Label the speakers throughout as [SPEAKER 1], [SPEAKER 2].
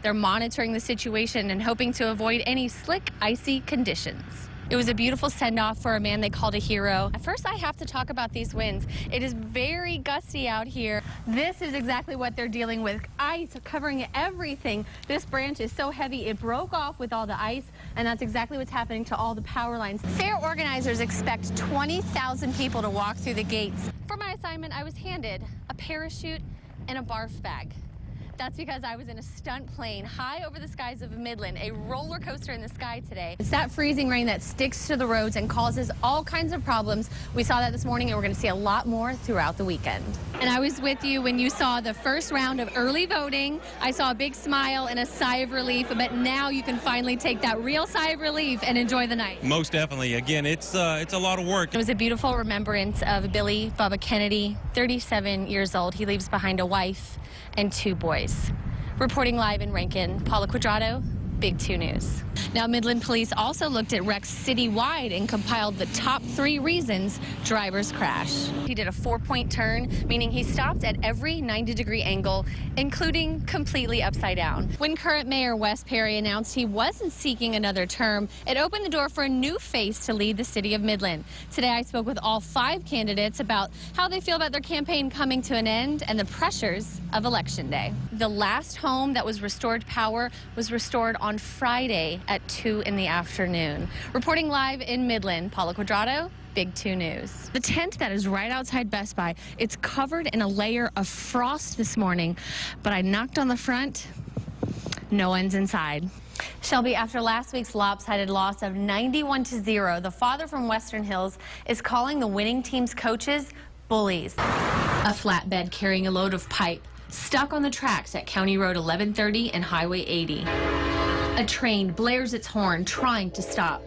[SPEAKER 1] They're monitoring the situation and hoping to avoid any slick, icy conditions. It was a beautiful send-off for a man they called a hero. At first, I have to talk about these winds. It is very gusty out here. This is exactly what they're dealing with. Ice covering everything. This branch is so heavy, it broke off with all the ice, and that's exactly what's happening to all the power lines. Fair organizers expect 20,000 people to walk through the gates. For my assignment, I was handed a parachute and a barf bag. That's because I was in a stunt plane high over the skies of Midland, a roller coaster in the sky today. It's that freezing rain that sticks to the roads and causes all kinds of problems. We saw that this morning, and we're going to see a lot more throughout the weekend. And I was with you when you saw the first round of early voting. I saw a big smile and a sigh of relief, but now you can finally take that real sigh of relief and enjoy the night.
[SPEAKER 2] Most definitely. Again, it's a lot of work.
[SPEAKER 1] It was a beautiful remembrance of Billy Bubba Kennedy, 37 years old. He leaves behind a wife and 2 boys. Reporting live in Rankin, Paula Cuadrado, Big 2 News. Now, Midland Police also looked at wrecks citywide and compiled the top 3 reasons drivers crash. He did a 4-point turn, meaning he stopped at every 90-degree angle, including completely upside down. When current Mayor Wes Perry announced he wasn't seeking another term, it opened the door for a new face to lead the city of Midland. Today, I spoke with all 5 candidates about how they feel about their campaign coming to an end and the pressures of Election Day. The last home that was restored power was restored on Friday at 2 in the afternoon. Reporting live in Midland, Paula Cuadrado, Big 2 News. The tent that is right outside Best Buy, it's covered in a layer of frost this morning, but I knocked on the front, no one's inside. Shelby, after last week's lopsided loss of 91-0, the father from Western Hills is calling the winning team's coaches bullies. A flatbed carrying a load of pipe stuck on the tracks at County Road 1130 and Highway 80. A train blares its horn, trying to stop.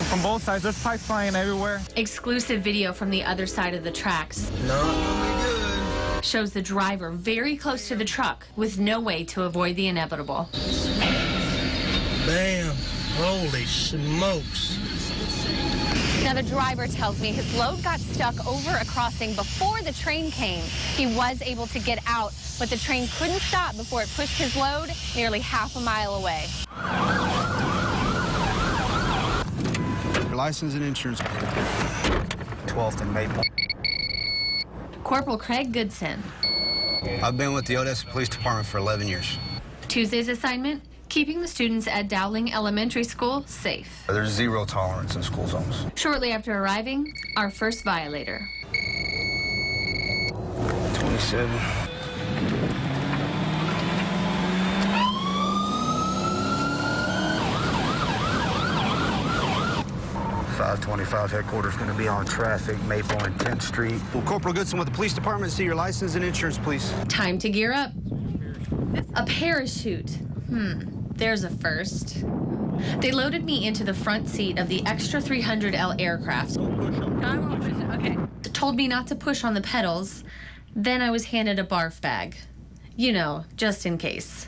[SPEAKER 3] From both sides, there's pipe flying everywhere.
[SPEAKER 1] Exclusive video from the other side of the tracks.
[SPEAKER 4] No,
[SPEAKER 1] shows the driver very close to the truck with no way to avoid the inevitable.
[SPEAKER 4] Bam! Holy smokes!
[SPEAKER 1] Now, the driver tells me his load got stuck over a crossing before the train came. He was able to get out, but the train couldn't stop before it pushed his load nearly half a mile away.
[SPEAKER 5] License and insurance. 12th and Maple.
[SPEAKER 1] Corporal Craig Goodson.
[SPEAKER 5] I've been with the Odessa Police Department for 11 years.
[SPEAKER 1] Tuesday's assignment, keeping the students at Dowling Elementary School safe.
[SPEAKER 5] There's 0 tolerance in school zones.
[SPEAKER 1] Shortly after arriving, our first violator.
[SPEAKER 5] 27. 525 headquarters going to be on traffic, Maple and 10th Street. Well, Corporal Goodson with the police department, see your license and insurance, please.
[SPEAKER 1] Time to gear up. A parachute. There's a first. They loaded me into the front seat of the extra 300L aircraft. I won't push it, okay. Told me not to push on the pedals. Then I was handed a barf bag. You know, just in case.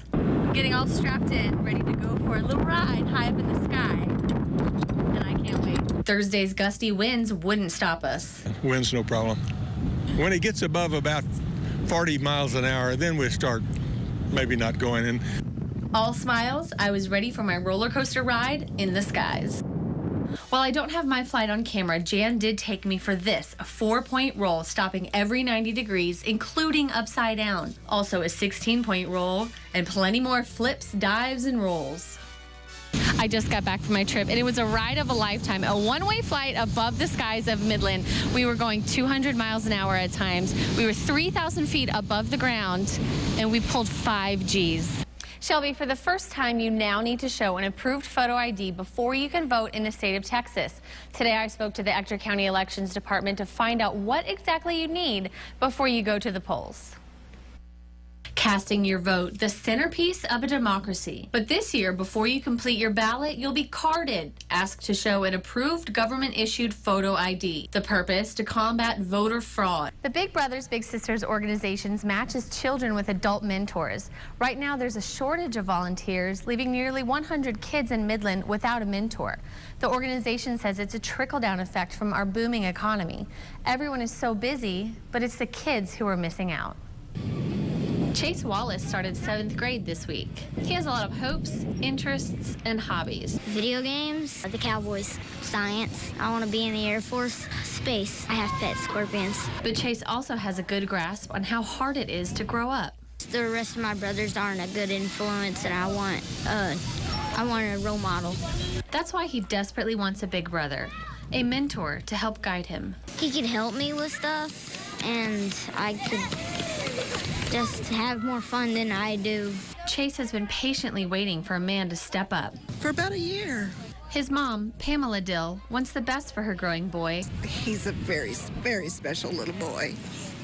[SPEAKER 1] Getting all strapped in, ready to go for a little ride high up in the sky. And I can't wait. Thursday's gusty winds wouldn't stop us.
[SPEAKER 6] Wind's no problem. When it gets above about 40 miles an hour, then we start maybe not going in.
[SPEAKER 1] All smiles, I was ready for my roller coaster ride in the skies. While I don't have my flight on camera, Jan did take me for this, a 4-point roll, stopping every 90 degrees, including upside down. Also a 16-point roll, and plenty more flips, dives, and rolls. I just got back from my trip, and it was a ride of a lifetime, a one-way flight above the skies of Midland. We were going 200 miles an hour at times. We were 3,000 feet above the ground, and we pulled 5 Gs. Shelby, for the first time, you now need to show an approved photo ID before you can vote in the state of Texas. Today, I spoke to the Ector County Elections Department to find out what exactly you need before you go to the polls. Casting your vote, the centerpiece of a democracy. But this year, before you complete your ballot, you'll be carded, asked to show an approved government-issued photo ID. The purpose, to combat voter fraud. The Big Brothers Big Sisters organizations matches children with adult mentors. Right now, there's a shortage of volunteers, leaving nearly 100 kids in Midland without a mentor. The organization says it's a trickle-down effect from our booming economy. Everyone is so busy, but it's the kids who are missing out. Chase Wallace started 7th grade this week. He has a lot of hopes, interests, and hobbies.
[SPEAKER 7] Video games, the Cowboys, science. I want to be in the Air Force, space. I have pet scorpions.
[SPEAKER 1] But Chase also has a good grasp on how hard it is to grow up.
[SPEAKER 7] The rest of my brothers aren't a good influence, and I want a role model.
[SPEAKER 1] That's why he desperately wants a big brother, a mentor to help guide him.
[SPEAKER 7] He could help me with stuff, and I could just have more fun than I do.
[SPEAKER 1] Chase has been patiently waiting for a man to step up.
[SPEAKER 8] For about a year.
[SPEAKER 1] His mom, Pamela Dill, wants the best for her growing boy.
[SPEAKER 8] He's a very, very special little boy.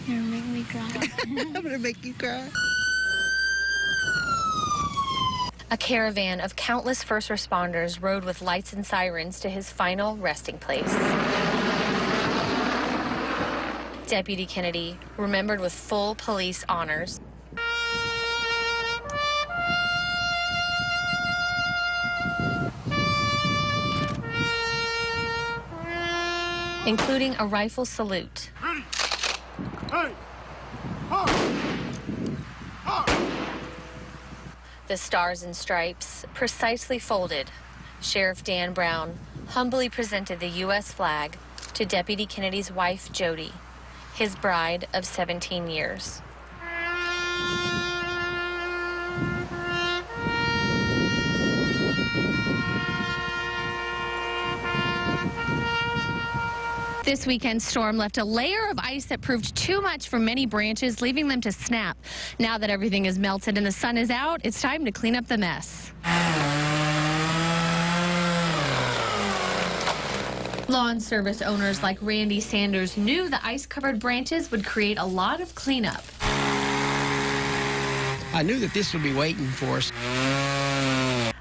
[SPEAKER 7] You're gonna make me cry.
[SPEAKER 8] I'm gonna make you cry.
[SPEAKER 1] A caravan of countless first responders rode with lights and sirens to his final resting place. Deputy Kennedy, remembered with full police honors. Including a rifle salute.
[SPEAKER 9] Ready. Hey. Ho.
[SPEAKER 1] The stars and stripes, precisely folded, Sheriff Dan Brown humbly presented the U.S. flag to Deputy Kennedy's wife, Jody, his bride of 17 years. This weekend's storm left a layer of ice that proved too much for many branches, leaving them to snap. Now that everything is melted and the sun is out, it's time to clean up the mess. Lawn service owners like Randy Sanders knew the ice-covered branches would create a lot of cleanup.
[SPEAKER 4] I knew that this would be waiting for us.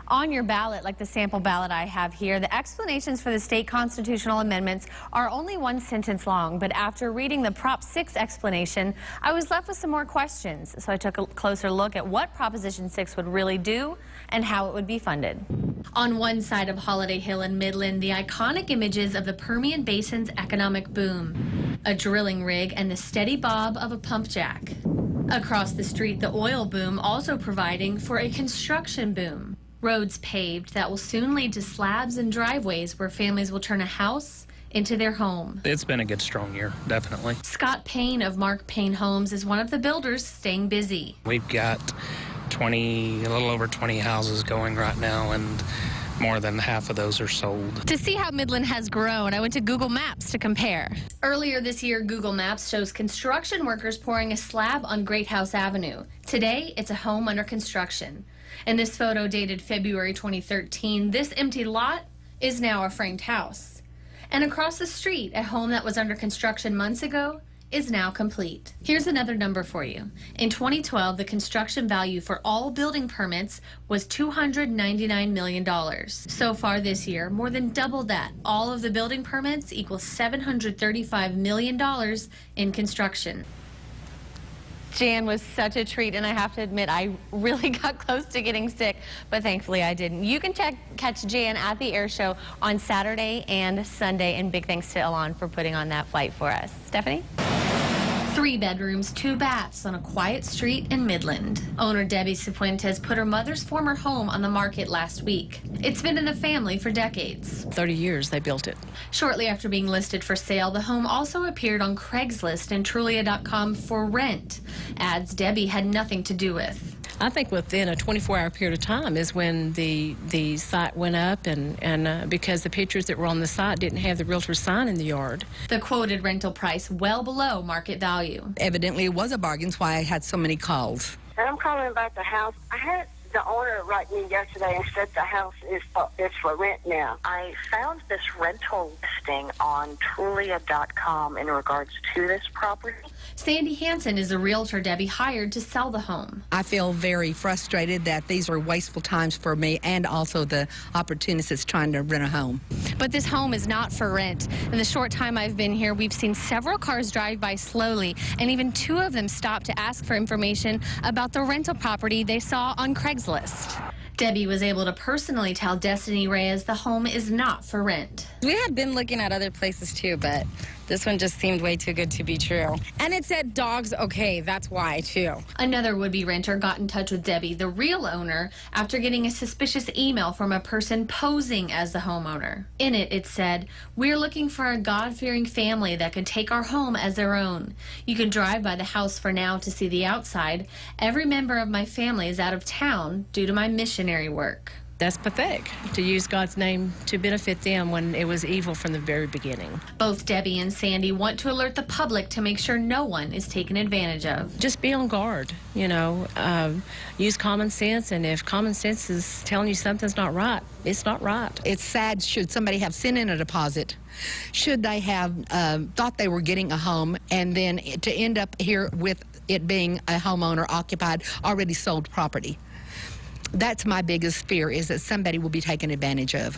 [SPEAKER 1] On your ballot, like the sample ballot I have here, the explanations for the state constitutional amendments are only one sentence long, but after reading the Prop 6 explanation, I was left with some more questions. So I took a closer look at what Proposition 6 would really do and how it would be funded. On one side of Holiday Hill in Midland, the iconic images of the Permian Basin's economic boom, a drilling rig and the steady bob of a pump jack. Across the street, the oil boom also providing for a construction boom. Roads paved that will soon lead to slabs and driveways where families will turn a house into their home.
[SPEAKER 10] It's been a good, strong year, definitely.
[SPEAKER 1] Scott Payne of Mark Payne Homes is one of the builders staying busy.
[SPEAKER 10] We've got a little over 20 houses going right now, and more than half of those are sold. To see how Midland has grown, I went to Google Maps to compare. Earlier this year, Google Maps shows construction workers pouring a slab on Great House Avenue. Today, it's a home under construction. In this photo dated February 2013, this empty lot is now a framed house. And across the street, a home that was under construction months ago is now complete. Here's another number for you. In 2012, the construction value for all building permits was $299 million. So far this year, more than double that. All of the building permits equal $735 million in construction. Jan was such a treat, and I have to admit, I really got close to getting sick, but thankfully I didn't. You can catch Jan at the air show on Saturday and Sunday, and big thanks to Elon for putting on that flight for us. Stephanie? 3 bedrooms, 2 baths on a quiet street in Midland. Owner Debbie Cifuentes put her mother's former home on the market last week. It's been in the family for decades.
[SPEAKER 11] 30 years they built it.
[SPEAKER 1] Shortly after being listed for sale, the home also appeared on Craigslist and Trulia.com for rent. Ads Debbie had nothing to do with.
[SPEAKER 11] I think within a 24-hour period of time is when the site went up, and because the pictures that were on the site didn't have the realtor's sign in the yard.
[SPEAKER 1] The quoted rental price well below market value.
[SPEAKER 12] Evidently it was a bargain, that's why I had so many calls.
[SPEAKER 13] And I'm calling about the house. I had the owner write me yesterday and said the house is for rent now. I found this rental listing on Trulia.com in regards to this property.
[SPEAKER 1] Sandy Hansen is the realtor Debbie hired to sell the home.
[SPEAKER 12] I feel very frustrated that these are wasteful times for me and also the opportunists trying to rent a home.
[SPEAKER 1] But this home is not for rent. In the short time I've been here, we've seen several cars drive by slowly, and even 2 of them stopped to ask for information about the rental property they saw on Craigslist. Debbie was able to personally tell Destiny Reyes the home is not for rent.
[SPEAKER 14] We had been looking at other places too, but this one just seemed way too good to be true. And it said dogs okay, that's why too.
[SPEAKER 1] Another would-be renter got in touch with Debbie, the real owner, after getting a suspicious email from a person posing as the homeowner. In it, it said, "We're looking for a God-fearing family that could take our home as their own. You can drive by the house for now to see the outside. Every member of my family is out of town due to my missionary work."
[SPEAKER 11] That's pathetic, to use God's name to benefit them when it was evil from the very beginning.
[SPEAKER 1] Both Debbie and Sandy want to alert the public to make sure no one is taken advantage of.
[SPEAKER 11] Just be on guard, you know. Use common sense, and if common sense is telling you something's not right, it's not right.
[SPEAKER 12] It's sad should somebody have sent in a deposit, should they have thought they were getting a home, and then to end up here with it being a homeowner occupied, already sold property. That's my biggest fear, is that somebody will be taken advantage of.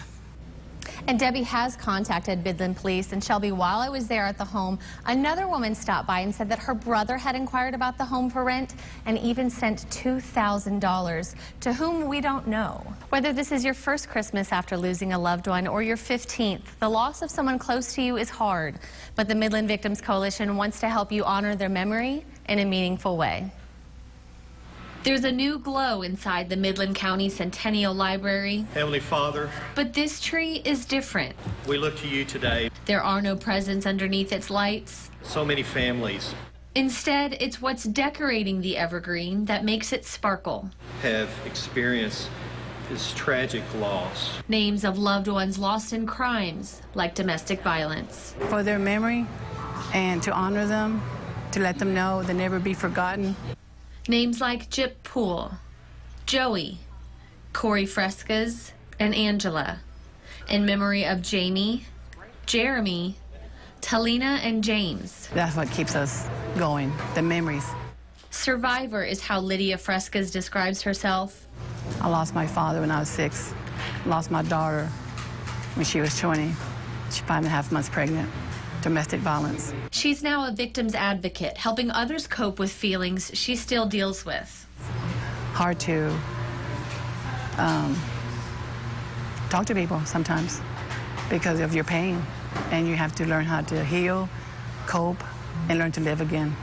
[SPEAKER 1] And Debbie has contacted Midland Police. And Shelby, while I was there at the home, another woman stopped by and said that her brother had inquired about the home for rent and even sent $2,000 to whom we don't know. Whether this is your first Christmas after losing a loved one or your 15th, the loss of someone close to you is hard. But the Midland Victims Coalition wants to help you honor their memory in a meaningful way. There's a new glow inside the Midland County Centennial Library.
[SPEAKER 15] Heavenly Father,
[SPEAKER 1] but this tree is different.
[SPEAKER 15] we look to you today.
[SPEAKER 1] There are no presents underneath its lights.
[SPEAKER 15] So many families
[SPEAKER 1] Instead, it's what's decorating the evergreen that makes it sparkle.
[SPEAKER 15] have experienced this tragic loss.
[SPEAKER 1] Names of loved ones lost in crimes like domestic violence.
[SPEAKER 16] For their memory and to honor them, to let them know they'll never be forgotten.
[SPEAKER 1] Names like Jip Poole, Joey, Corey Frescas, and Angela, in memory of Jamie, Jeremy, Talina, and James.
[SPEAKER 16] That's what keeps us going, the memories.
[SPEAKER 1] Survivor is how Lydia Frescas describes herself.
[SPEAKER 16] I lost my father when I was 6, lost my daughter when she was 20. She's 5.5 months pregnant. Domestic violence.
[SPEAKER 1] She's now a victim's advocate, helping others cope with feelings she still deals with.
[SPEAKER 16] Hard to talk to people sometimes because of your pain, and you have to learn how to heal, cope, and learn to live again.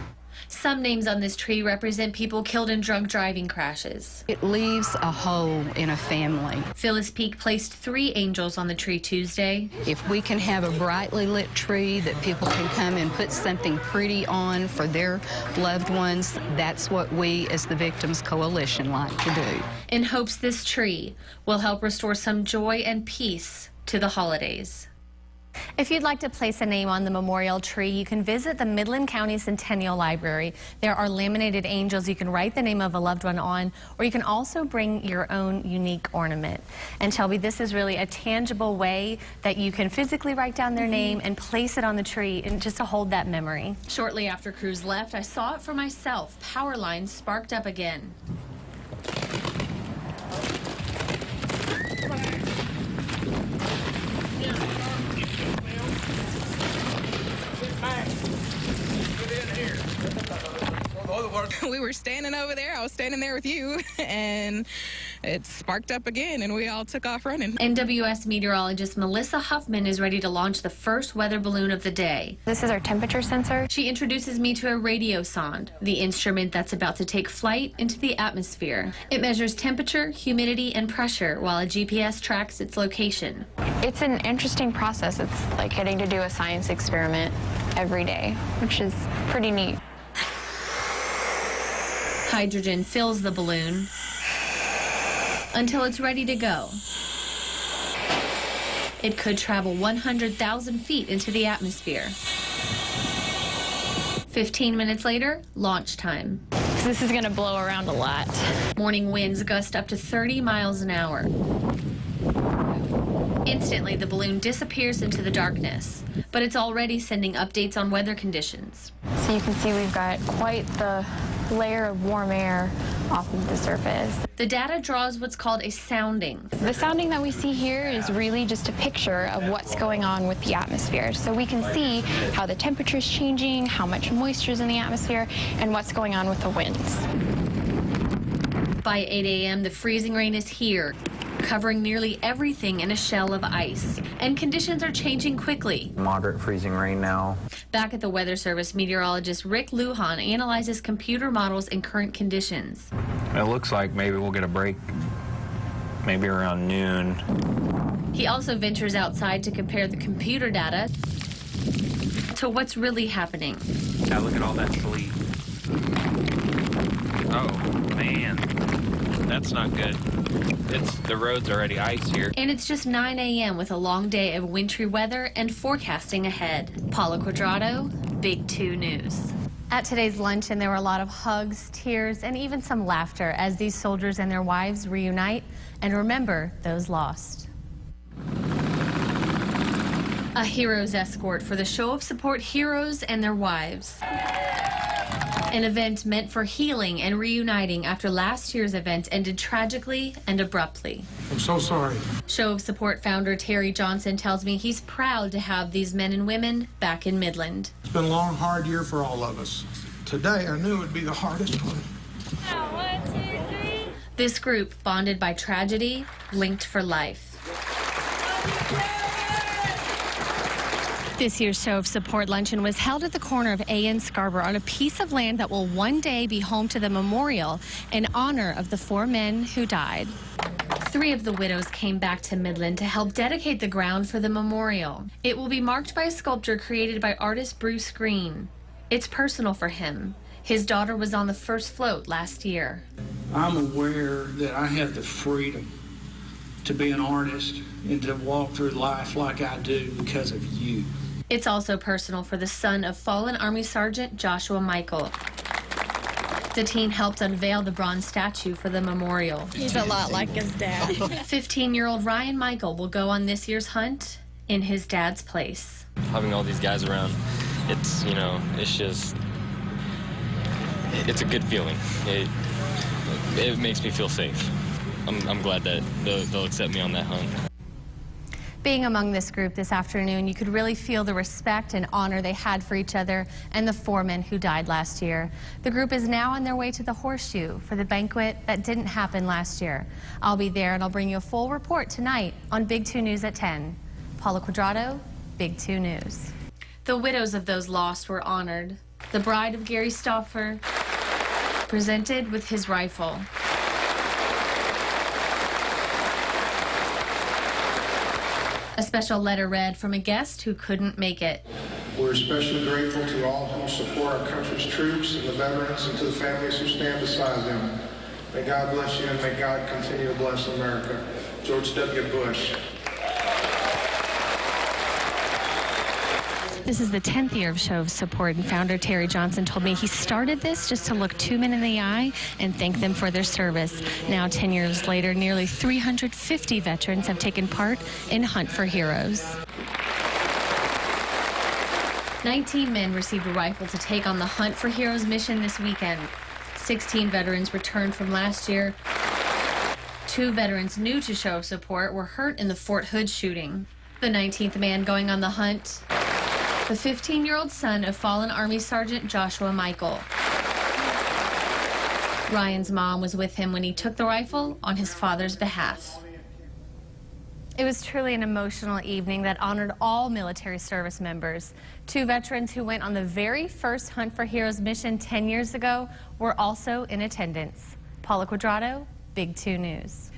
[SPEAKER 1] Some names on this tree represent people killed in drunk driving crashes.
[SPEAKER 17] It leaves a hole in a family.
[SPEAKER 1] Phyllis Peak placed 3 angels on the tree Tuesday.
[SPEAKER 17] If we can have a brightly lit tree that people can come and put something pretty on for their loved ones, that's what we as the Victims Coalition like to do.
[SPEAKER 1] In hopes this tree will help restore some joy and peace to the holidays. If you'd like to place a name on the memorial tree, you can visit the Midland County Centennial Library. There are laminated angels you can write the name of a loved one on, or you can also bring your own unique ornament. And Shelby, this is really a tangible way that you can physically write down their name and place it on the tree and just to hold that memory. Shortly after crews left, I saw it for myself. Power lines sparked up again.
[SPEAKER 18] We were standing over there. I was standing there with you, and it sparked up again, and we all took off running.
[SPEAKER 1] NWS meteorologist Melissa Huffman is ready to launch the first weather balloon of the day.
[SPEAKER 19] This is our temperature sensor.
[SPEAKER 1] She introduces me to a radiosonde, the instrument that's about to take flight into the atmosphere. It measures temperature, humidity, and pressure while a GPS tracks its location.
[SPEAKER 19] It's an interesting process. It's like getting to do a science experiment every day, which is pretty neat.
[SPEAKER 1] Hydrogen fills the balloon until it's ready to go. It could travel 100,000 feet into the atmosphere. 15 minutes later, launch time.
[SPEAKER 19] This is going to blow around a lot.
[SPEAKER 1] Morning winds gust up to 30 miles an hour. Instantly, the balloon disappears into the darkness, but it's already sending updates on weather conditions.
[SPEAKER 19] So you can see we've got quite the layer of warm air off of the surface.
[SPEAKER 1] The data draws what's called a sounding.
[SPEAKER 19] The sounding that we see here is really just a picture of what's going on with the atmosphere. So we can see how the temperature is changing, how much moisture is in the atmosphere, and what's going on with the winds.
[SPEAKER 1] By 8 a.m., the freezing rain is here, covering nearly everything in a shell of ice. And conditions are changing quickly.
[SPEAKER 20] Moderate freezing rain now.
[SPEAKER 1] Back at the Weather Service, meteorologist Rick Lujan analyzes computer models and current conditions.
[SPEAKER 20] It looks like maybe we'll get a break maybe around noon.
[SPEAKER 1] He also ventures outside to compare the computer data to what's really happening.
[SPEAKER 20] Now look at all that sleet. Oh, man. That's not good. The road's already ice here.
[SPEAKER 1] And it's just 9 a.m. with a long day of wintry weather and forecasting ahead. Paula Cuadrado, Big 2 News. At today's luncheon, there were a lot of hugs, tears, and even some laughter as these soldiers and their wives reunite and remember those lost. A hero's escort for the show of support heroes and their wives. An event meant for healing and reuniting after last year's event ended tragically and abruptly.
[SPEAKER 9] I'm so sorry.
[SPEAKER 1] Show of Support founder Terry Johnson tells me he's proud to have these men and women back in Midland.
[SPEAKER 9] It's been a long, hard year for all of us. Today, I knew it would be the hardest one.
[SPEAKER 1] This group, bonded by tragedy, linked for life. This year's Show of Support luncheon was held at the corner of A and Scarborough on a piece of land that will one day be home to the memorial in honor of the 4 men who died. 3 of the widows came back to Midland to help dedicate the ground for the memorial. It will be marked by a sculpture created by artist Bruce Green. It's personal for him. His daughter was on the first float last year.
[SPEAKER 21] I'm aware that I have the freedom to be an artist and to walk through life like I do because of you.
[SPEAKER 1] It's also personal for the son of fallen Army Sergeant Joshua Michael. The teen helped unveil the bronze statue for the memorial.
[SPEAKER 22] He's a lot like his dad.
[SPEAKER 1] 15-year-old Ryan Michael will go on this year's hunt in his dad's place.
[SPEAKER 23] Having all these guys around, it's, you know, it's just, it's a good feeling. It makes me feel safe. I'm glad that they'll accept me on that hunt.
[SPEAKER 1] Being among this group this afternoon, you could really feel the respect and honor they had for each other and the 4 men who died last year. The group is now on their way to the Horseshoe for the banquet that didn't happen last year. I'll be there and I'll bring you a full report tonight on Big 2 News at 10. Paula Cuadrado, Big 2 News. The widows of those lost were honored. The bride of Gary Stauffer presented with his rifle. A special letter read from a guest who couldn't make it.
[SPEAKER 9] We're especially grateful to all who support our country's troops and the veterans and to the families who stand beside them. May God bless you and may God continue to bless America. George W. Bush.
[SPEAKER 1] This is the 10th year of Show of Support, and founder Terry Johnson told me he started this just to look 2 men in the eye and thank them for their service. Now, 10 years later, nearly 350 veterans have taken part in Hunt for Heroes. 19 men received a rifle to take on the Hunt for Heroes mission this weekend. 16 veterans returned from last year. 2 veterans new to Show of Support were hurt in the Fort Hood shooting. The 19th man going on the hunt, the 15-year-old son of fallen Army Sergeant Joshua Michael. Ryan's mom was with him when he took the rifle on his father's behalf. It was truly an emotional evening that honored all military service members. 2 veterans who went on the very first Hunt for Heroes mission 10 years ago were also in attendance. Paula Cuadrado, Big 2 News.